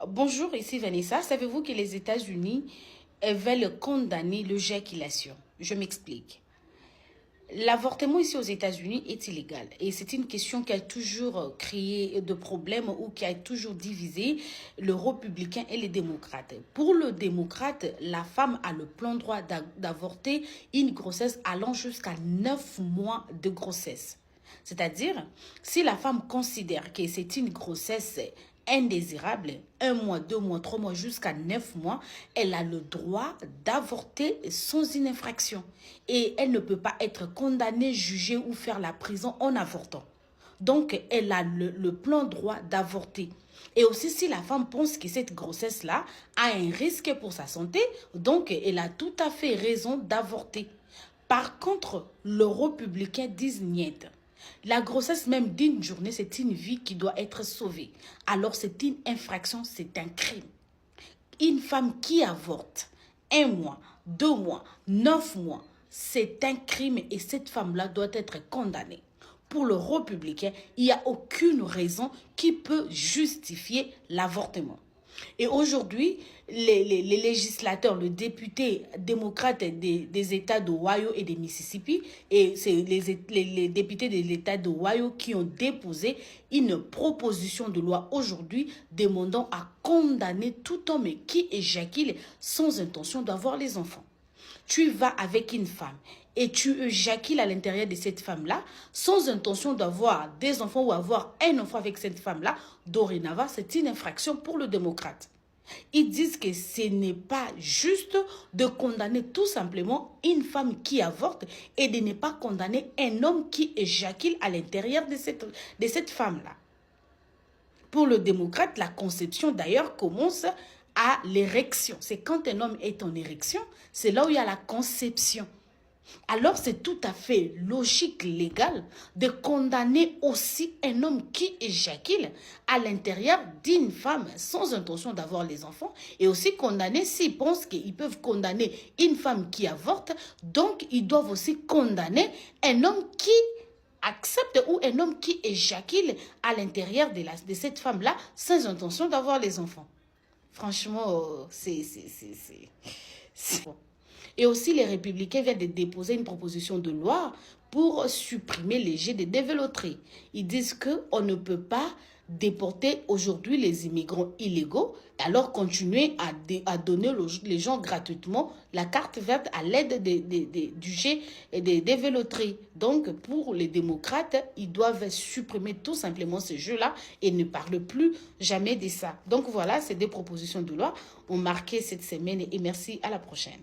Bonjour, ici Vanessa. Savez-vous que les États-Unis veulent condamner l'éjaculation? Je m'explique. L'avortement ici aux États-Unis est illégal et c'est une question qui a toujours créé de problèmes ou qui a toujours divisé le républicain et les démocrates. Pour le démocrate, la femme a le plein droit d'avorter une grossesse allant jusqu'à 9 mois de grossesse. C'est-à-dire, si la femme considère que c'est une grossesse indésirable, 1 mois, 2 mois, 3 mois, jusqu'à 9 mois, elle a le droit d'avorter sans une infraction. Et elle ne peut pas être condamnée, jugée ou faire la prison en avortant. Donc, elle a le plein droit d'avorter. Et aussi, si la femme pense que cette grossesse-là a un risque pour sa santé, donc elle a tout à fait raison d'avorter. Par contre, les républicains disent niet. La grossesse même d'une journée, c'est une vie qui doit être sauvée. Alors c'est une infraction, c'est un crime. Une femme qui avorte 1 mois, 2 mois, 9 mois, c'est un crime et cette femme-là doit être condamnée. Pour le républicain, il n'y a aucune raison qui peut justifier l'avortement. Et aujourd'hui, les législateurs, le député démocrate des États d'Ohio et de Mississippi, et c'est les députés de l'État d'Ohio qui ont déposé une proposition de loi aujourd'hui demandant à condamner tout homme qui éjacule sans intention d'avoir les enfants. Tu vas avec une femme et tu éjacules à l'intérieur de cette femme-là sans intention d'avoir des enfants ou avoir un enfant avec cette femme-là, dorénavant, c'est une infraction pour le démocrate. Ils disent que ce n'est pas juste de condamner tout simplement une femme qui avorte et de ne pas condamner un homme qui éjacule à l'intérieur de cette femme-là. Pour le démocrate, la conception d'ailleurs commence à l'érection. C'est quand un homme est en érection, c'est là où il y a la conception. Alors c'est tout à fait logique, légal, de condamner aussi un homme qui éjacule à l'intérieur d'une femme sans intention d'avoir les enfants et aussi condamner s'ils pensent qu'ils peuvent condamner une femme qui avorte, donc ils doivent aussi condamner un homme qui accepte ou un homme qui éjacule à l'intérieur de cette femme-là sans intention d'avoir les enfants. Franchement, c'est... Et aussi, les républicains viennent de déposer une proposition de loi pour supprimer les jets de dévéloterie. Ils disent qu'on ne peut pas déporter aujourd'hui les immigrants illégaux, alors continuer à donner les gens gratuitement la carte verte à l'aide du jet et des dévéloteries. Donc, pour les démocrates, ils doivent supprimer tout simplement ce jeu-là et ne parlent plus jamais de ça. Donc voilà, ces deux propositions de loi ont marqué cette semaine et merci, à la prochaine.